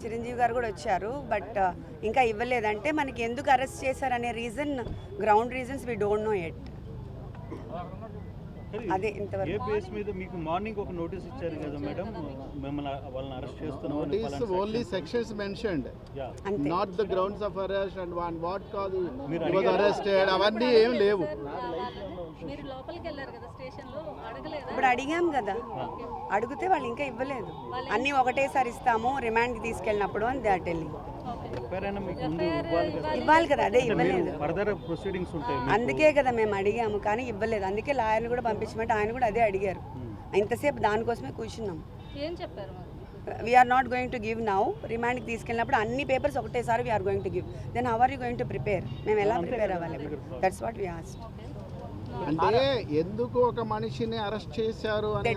చిరంజీవి గారు కూడా వచ్చారు బట్ ఇంకా ఇవ్వలేదంటే మనకి ఎందుకు అరెస్ట్ చేశారనే reason ground reasons we don't know it. అదే ఇంతవరకు ఏ బేస్ మీద మీకు మార్నింగ్ ఒక నోటీస్ ఇచ్చారు కదా మేడం, మిమ్మల్ని వాళ్ళని అరెస్ట్ చేస్తున్నాం. Notice only sections mentioned, not the grounds of arrest and what cause he was arrested. అవన్నీ ఏం లేవు. మీరు లోపలికి వెళ్ళారు కదా స్టేషన్ లో, అడగలేదా? ఇప్పుడు అడిగాం కదా, అడిగితే వాళ్ళు ఇంకా ఇవ్వలేదు. అన్నీ ఒకటేసారి ఇస్తాము రిమాండ్కి తీసుకెళ్ళినప్పుడు అని దే ఆర్ టెల్లింగ్. ఇవ్వాలి కదా, అదే ఇవ్వలేదు. అందుకే కదా మేము అడిగాము కానీ ఇవ్వలేదు. అందుకే లాయర్ని కూడా పంపించమంటే ఆయన కూడా అదే అడిగారు. ఇంతసేపు దానికోసమే కూర్చున్నాం. ఏం చెప్పారు? We are not going to give now, రిమాండ్కి తీసుకెళ్ళినప్పుడు అన్ని పేపర్స్ ఒకటేసారి we are going to give. Then how are you going to prepare? మేము ఎలా ప్రిపేర్ అవ్వాలి? That's what we asked. అంటే ఎందుకు ఒక మనిషిని అరెస్ట్ చేశారు అని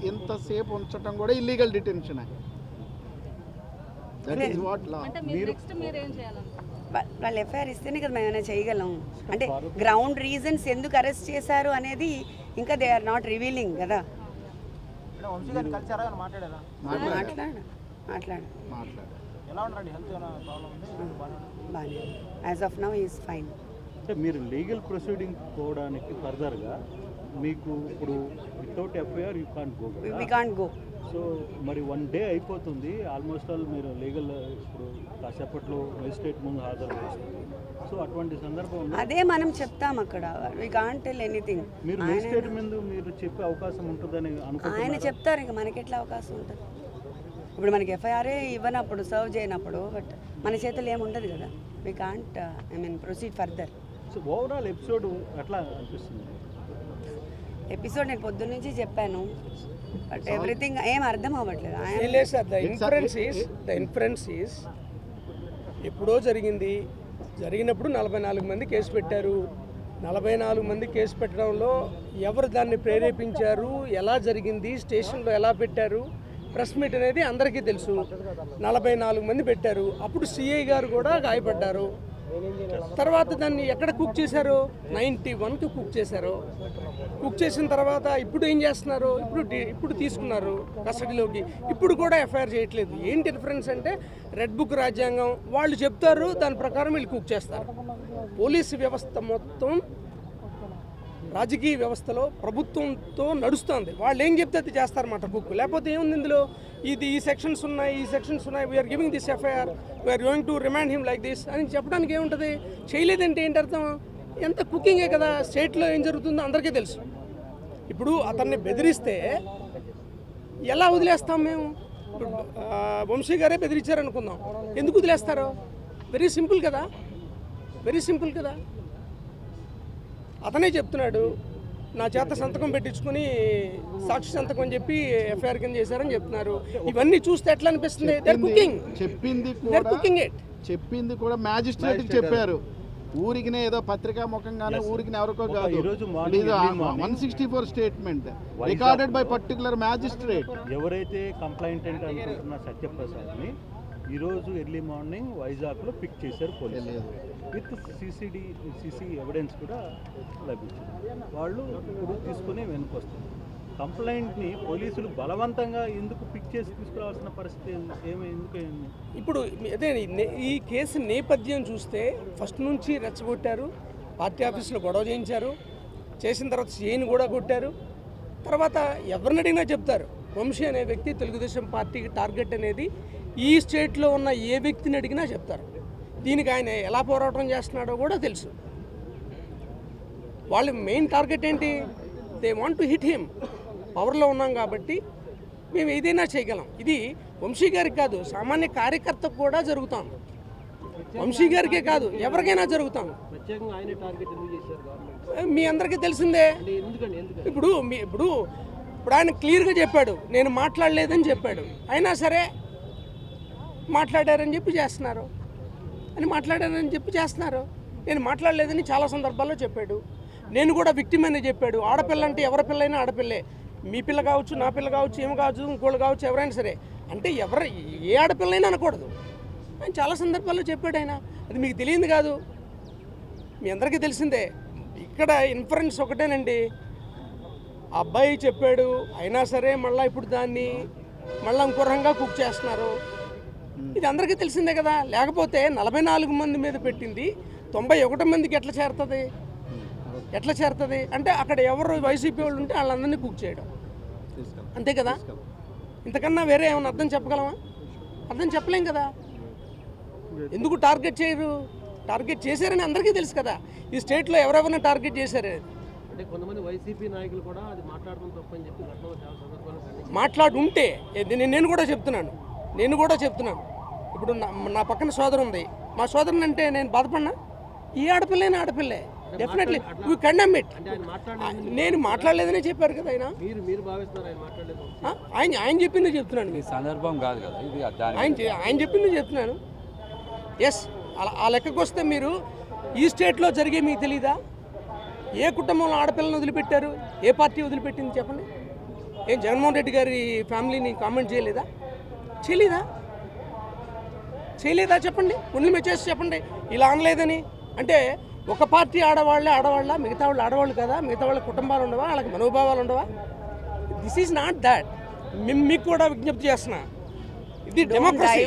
ఎంతసేపు ఉంచడం కూడా illegal detention. That is what law. అంటే మీరు నెక్స్ట్ మీరు ఏం చేయాలనుకుంటున్నారు? వాళ్ళు ఎఫ్ఐఆర్ ఇస్తేనే కదా మేము ఏమైనా చేయగలం. అంటే గ్రౌండ్ రీజన్స్ ఎందుకు అరెస్ట్ చేశారు అనేది ఇంకా దే ఆర్ నాట్ రివీలింగ్ కదా. బాగానే as of now is fine. అంటే మీరు లీగల్ ప్రొసీడింగ్ పోవడానికి ఫర్దర్గా మీకు ఇప్పుడు without FIR you can't go. We can't go. So మరి 1 day అయిపోతుంది ఆల్మోస్ట్ ఆల్. మీరు లీగల్ ఇప్పుడు కాసేపట్లో మెజిస్ట్రేట్ ముందు హాజరు చేస్తారు. సో అటువంటి సందర్భంలో అదే మనం చెప్తాం అక్కడ. We can't tell anything. మీరు మెజిస్ట్రేట్ ముందు మీరు చెప్పే అవకాశం ఉంటుందని అనుకుంటున్నారు. ఆయన చెప్తారు, ఇంకా మనకి ఎట్లా అవకాశం ఉంటుంది? ఇప్పుడు మనకి ఎఫ్ఐఆర్ఏ ఇవ్వనప్పుడు, సర్వ్ చేయనప్పుడు, బట్ మన చేతులు ఏముండదు కదా. We can't proceed further. So overall episode ఎట్లా అనిపిస్తుంది? ఎపిసోడ్ నేను పొద్దున్న నుంచి చెప్పాను బట్ ఎవ్రీథింగ్ ఏం అర్థం అవ్వట్లేదు. ద ఇన్ఫరెన్స్ ఈస్ ఎప్పుడో జరిగినప్పుడు 44 మంది కేసు పెట్టారు. 44 మంది కేసు పెట్టడంలో ఎవరు దాన్ని ప్రేరేపించారు, ఎలా జరిగింది, స్టేషన్లో ఎలా పెట్టారు, ప్రెస్ మీట్ అనేది అందరికీ తెలుసు. 44 మంది పెట్టారు. అప్పుడు సిఐ గారు కూడా గాయపడ్డారు. తర్వాత దాన్ని ఎక్కడ కుక్ చేశారు? 91కి కుక్ చేశారు. కుక్ చేసిన తర్వాత ఇప్పుడు ఏం చేస్తున్నారు? ఇప్పుడు తీసుకున్నారు కస్టడీలోకి. ఇప్పుడు కూడా ఎఫ్ఐఆర్ చేయట్లేదు. ఏంటి డిఫరెన్స్ అంటే రెడ్ బుక్ రాజ్యాంగం వాళ్ళు చెప్తారు, దాని ప్రకారం వీళ్ళు కుక్ చేస్తారు. పోలీసు వ్యవస్థ మొత్తం రాజకీయ వ్యవస్థలో ప్రభుత్వంతో నడుస్తుంది. వాళ్ళు ఏం చెప్తే అది చేస్తారన్నమాట కుక్. లేకపోతే ఏముంది ఇందులో? ఈ సెక్షన్స్ ఉన్నాయి, we're giving this FIR, we're going to remand him like this అని చెప్పడానికి ఏముంటుంది? చేయలేదంటే ఏంటి అర్థం? ఎంత కుకింగే కదా. స్టేట్లో ఏం జరుగుతుందో అందరికీ తెలుసు. ఇప్పుడు అతన్ని బెదిరిస్తే ఎలా వదిలేస్తాం మేము? ఇప్పుడు వంశీ గారే బెదిరించారనుకుందాం, ఎందుకు వదిలేస్తారు? వెరీ సింపుల్ కదా. అతనే చెప్తున్నాడు, నా చేత సంతకం పెట్టించుకుని సాక్షి సంతకం అని చెప్పి ఎఫ్ఐఆర్ కింద చేశారని చెప్తున్నారు. ఇవన్నీ చూస్తే ఎట్లా అనిపిస్తుంది? చెప్పింది కూడా మ్యాజిస్ట్రేట్ చెప్పారు. ఊరికినే ఏదో పత్రికా ముఖంగానే ఊరికి ఎవరికో కాదు. 164 statement recorded by particular magistrate. ఎవరైతే కంప్లైంటెంట్ అనుకుంటున్న సత్యప్రసాద్ని ఈరోజు ఎర్లీ మార్నింగ్ వైజాగ్లో పిక్ చేశారు పోలీసులు. విత్ సీసీ ఎవిడెన్స్ కూడా లభించింది. వాళ్ళు ఇప్పుడు తీసుకుని వెనుకొస్తారు. కంప్లైంట్ని పోలీసులు బలవంతంగా ఎందుకు పిక్ చేసి తీసుకురావాల్సిన పరిస్థితి ఎందుకు? ఇప్పుడు అదే ఈ కేసు నేపథ్యం చూస్తే ఫస్ట్ నుంచి రెచ్చగొట్టారు. పార్టీ ఆఫీసులో గొడవ చేసిన తర్వాత సీఎని కూడా కొట్టారు. తర్వాత ఎవరిని అడిగినా చెప్తారు, వంశీ అనే వ్యక్తి తెలుగుదేశం పార్టీకి టార్గెట్ అనేది ఈ స్టేట్లో ఉన్న ఏ వ్యక్తిని అడిగినా చెప్తారు. దీనికి ఆయన ఎలా పోరాటం చేస్తున్నాడో కూడా తెలుసు. వాళ్ళ మెయిన్ టార్గెట్ ఏంటి? They want to hit him. పవర్లో ఉన్నాం కాబట్టి మేము ఏదైనా చేయగలం. ఇది వంశీ గారికి కాదు, సామాన్య కార్యకర్తకు కూడా జరుగుతాం. వంశీ గారికే కాదు, ఎవరికైనా జరుగుతాం. మీ అందరికీ తెలిసిందే. ఇప్పుడు ఆయన క్లియర్గా చెప్పాడు, నేను మాట్లాడలేదని చెప్పాడు. అయినా సరే మాట్లాడారని చెప్పి చేస్తున్నారు. నేను మాట్లాడలేదని చాలా సందర్భాల్లో చెప్పాడు. నేను కూడా విక్టిమ్ అని చెప్పాడు. ఆడపిల్ల అంటే ఎవరి పిల్లైనా ఆడపిల్లే. మీ పిల్ల కావచ్చు, నా పిల్ల కావచ్చు, ఏమి కావచ్చు, ఇంకోళ్ళు కావచ్చు, ఎవరైనా సరే. అంటే ఏ ఆడపిల్లైనా అనకూడదు అని చాలా సందర్భాల్లో చెప్పాడు ఆయన. అది మీకు తెలియదు కాదు, మీ అందరికీ తెలిసిందే. ఇక్కడ ఇన్ఫరెన్స్ ఒకటేనండి, అబ్బాయి చెప్పాడు అయినా సరే మళ్ళీ ఇప్పుడు దాన్ని మళ్ళీ ఇంకో రకంగా కుక్ చేస్తున్నారు. ఇది అందరికీ తెలిసిందే కదా. లేకపోతే 44 మంది మీద పెట్టింది 91 మందికి ఎట్లా చేరుతుంది అంటే అక్కడ ఎవరు వైసీపీ వాళ్ళు ఉంటే వాళ్ళందరినీ కుక్ చేయడం, అంతే కదా. ఇంతకన్నా వేరే ఏమైనా అర్థం చెప్పగలమా? అర్థం చెప్పలేం కదా. ఎందుకు టార్గెట్ చేయరు? టార్గెట్ చేశారని అందరికీ తెలుసు కదా. ఈ స్టేట్లో ఎవరెవరిని టార్గెట్ చేశారు అంటే కొంతమంది వైసీపీ నాయకులు కూడా అది మాట్లాడడం తప్పని చెప్పి గతంలో చాలా సందర్భాలు మాట్లాడుంటే నేను కూడా చెప్తున్నాను. ఇప్పుడు నా పక్కన సోదరు ఉంది. మా సోదరుని అంటే నేను బాధపడినా? ఈ ఆడపిల్లే డెఫినెట్లీ యూ కండెమ్ ఇట్. నేను మాట్లాడలేదనే చెప్పారు కదా ఆయన. మీరు భావిస్తున్నారు ఆయన మాట్లాడలేదు? ఆయన చెప్పింది చెప్తున్నాను. ఈ సందర్భం కాదు కదా ఇది. ఆయన చెప్పింది చెప్తున్నాను. ఎస్, ఆ లెక్కకు వస్తే మీరు ఈ స్టేట్లో జరిగే మీకు తెలీదా? ఏ కుటుంబంలో ఆడపిల్లని వదిలిపెట్టారు? ఏ పార్టీ వదిలిపెట్టింది చెప్పండి. ఏం జగన్మోహన్ రెడ్డి గారి ఫ్యామిలీని కామెంట్ చేయలేదా? చెప్పండి. ఉండి మెచ్చేసి చెప్పండి ఇలా అనలేదని. అంటే ఒక పార్టీ ఆడవాళ్ళ మిగతా వాళ్ళు ఆడవాళ్ళు కదా, మిగతా వాళ్ళ కుటుంబాలు ఉండవా, వాళ్ళకి మనోభావాలు ఉండవా? This is not that. మీకు కూడా విజ్ఞప్తి చేస్తున్నా, ఇది డెమోక్రసీ.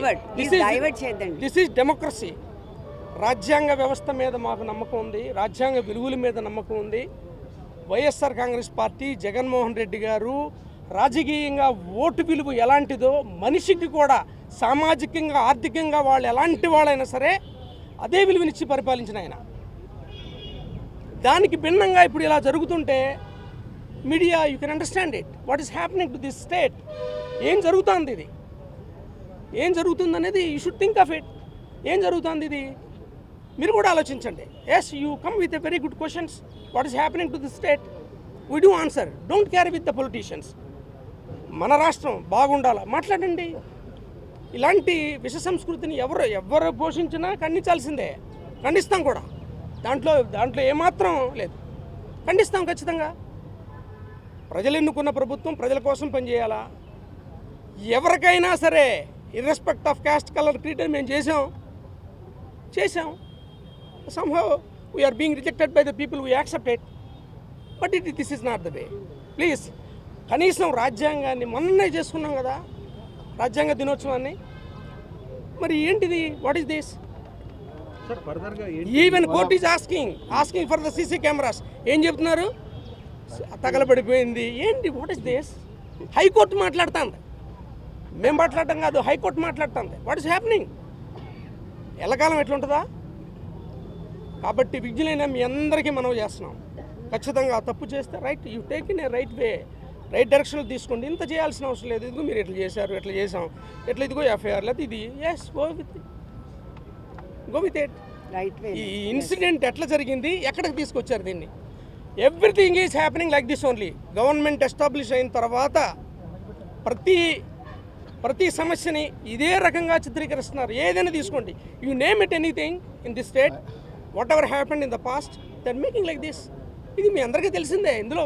This is democracy. రాజ్యాంగ వ్యవస్థ మీద మాకు నమ్మకం ఉంది, రాజ్యాంగ విలువల మీద నమ్మకం ఉంది. వైఎస్ఆర్ కాంగ్రెస్ పార్టీ, జగన్మోహన్ రెడ్డి గారు రాజకీయంగా ఓటు విలువ ఎలాంటిదో మనిషికి కూడా సామాజికంగా ఆర్థికంగా వాళ్ళు ఎలాంటి వాళ్ళైనా సరే అదే విలువనిచ్చి పరిపాలించిన ఆయన. దానికి భిన్నంగా ఇప్పుడు ఇలా జరుగుతుంటే media you can understand it. What is happening to this state? ఏం జరుగుతుంది? ఇది ఏం జరుగుతుంది అనేది you should think of it. ఏం జరుగుతుంది ఇది మీరు కూడా ఆలోచించండి. Yes, you come with a very good questions. What is happening to this state? We do answer. Don't carry with the politicians. మన రాష్ట్రం బాగుండాలా మాట్లాడండి. ఇలాంటి విష సంస్కృతిని ఎవరు పోషించినా ఖండించాల్సిందే. ఖండిస్తాం కూడా. దాంట్లో ఏమాత్రం లేదు. ఖండిస్తాం ఖచ్చితంగా. ప్రజలు ఎన్నుకున్న ప్రభుత్వం ప్రజల కోసం పనిచేయాలా? ఎవరికైనా సరే ఇర్రెస్పెక్ట్ ఆఫ్ కాస్ట్, కలర్, క్రీడ్ మేము చేసాం. somehow we are being rejected by the people we accept it, but this is not the way. Please, కనీసం రాజ్యాంగాన్ని మొన్నే చేసుకున్నాం కదా, రాజ్యాంగ దినోత్సవాన్ని. మరి ఏంటిది? What is this? సార్ ఫర్దర్గా even court is asking for the CC cameras. ఏం చెప్తున్నారు? తగలబడిపోయింది ఏంటి? What is this? హైకోర్టు మాట్లాడుతుంది, మేము మాట్లాడటం కాదు, హైకోర్టు మాట్లాడుతుంది. What is happening? ఎల్లకాలం ఎట్లుంటుందా? కాబట్టి విజ్ఞులైన మీ అందరికీ మనం చేస్తున్నాం. ఖచ్చితంగా తప్పు చేస్తే right, you take in a right way, right డైరెక్షన్లో తీసుకోండి. ఇంత చేయాల్సిన అవసరం లేదు. ఇదిగో మీరు ఎట్లా చేశారు, ఎట్లా చేసాం, ఎట్లా ఇదిగో ఎఫ్ఐఆర్ లేదు ఇది. Yes, go with it. ఈ ఇన్సిడెంట్ ఎట్లా జరిగింది, ఎక్కడికి తీసుకొచ్చారు దీన్ని? Everything is happening like this only. Government establish అయిన తర్వాత ప్రతి సమస్యని ఇదే రకంగా చిత్రీకరిస్తున్నారు. ఏదైనా తీసుకోండి, you name it anything in this state, whatever happened in the past, that making like this. ఇది మీ అందరికీ తెలిసిందే. ఇందులో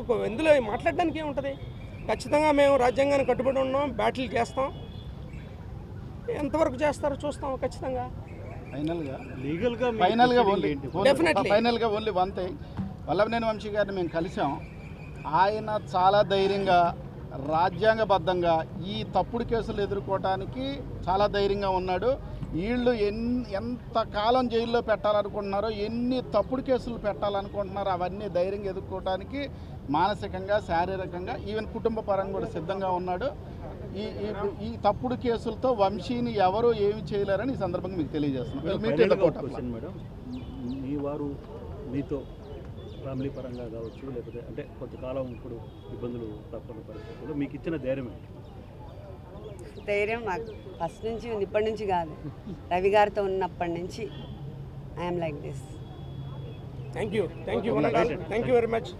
మాట్లాడడానికి ఏముంటుంది? ఖచ్చితంగా మేము రాజ్యాంగాన్ని కట్టుబడి ఉన్నాం, బ్యాటిల్ చేస్తాం. ఎంతవరకు చేస్తారో చూస్తాం ఖచ్చితంగా. ఫైనల్గా only one thing, Vallabhaneni Vamsi గారిని మేము కలిసాం. ఆయన చాలా ధైర్యంగా, రాజ్యాంగబద్ధంగా ఈ తప్పుడు కేసులు ఎదుర్కోవటానికి చాలా ధైర్యంగా ఉన్నాడు. వీళ్ళు ఎంత కాలం జైల్లో పెట్టాలనుకుంటున్నారో, ఎన్ని తప్పుడు కేసులు పెట్టాలనుకుంటున్నారో అవన్నీ ధైర్యంగా ఎదుర్కోవడానికి మానసికంగా, శారీరకంగా, ఈవెన్ కుటుంబ పరంగా కూడా సిద్ధంగా ఉన్నాడు. ఈ తప్పుడు కేసులతో వంశీని ఎవరు ఏమి చేయలేరని ఈ సందర్భంగా మీకు తెలియజేస్తున్నాను. మేడం, మీ వారు మీతో ఫ్యామిలీ పరంగా కావచ్చు, లేకపోతే అంటే కొంతకాలం ఇప్పుడు ఇబ్బందులు తప్పని పరిస్థితుల్లో మీకు ఇచ్చిన ధైర్యం ఏంటి? ధైర్యం మాకు ఫస్ట్ నుంచి ఉంది, ఇప్పటి నుంచి కాదు. రవి గారితో ఉన్నప్పటి నుంచి I'm like this. Thank you very much.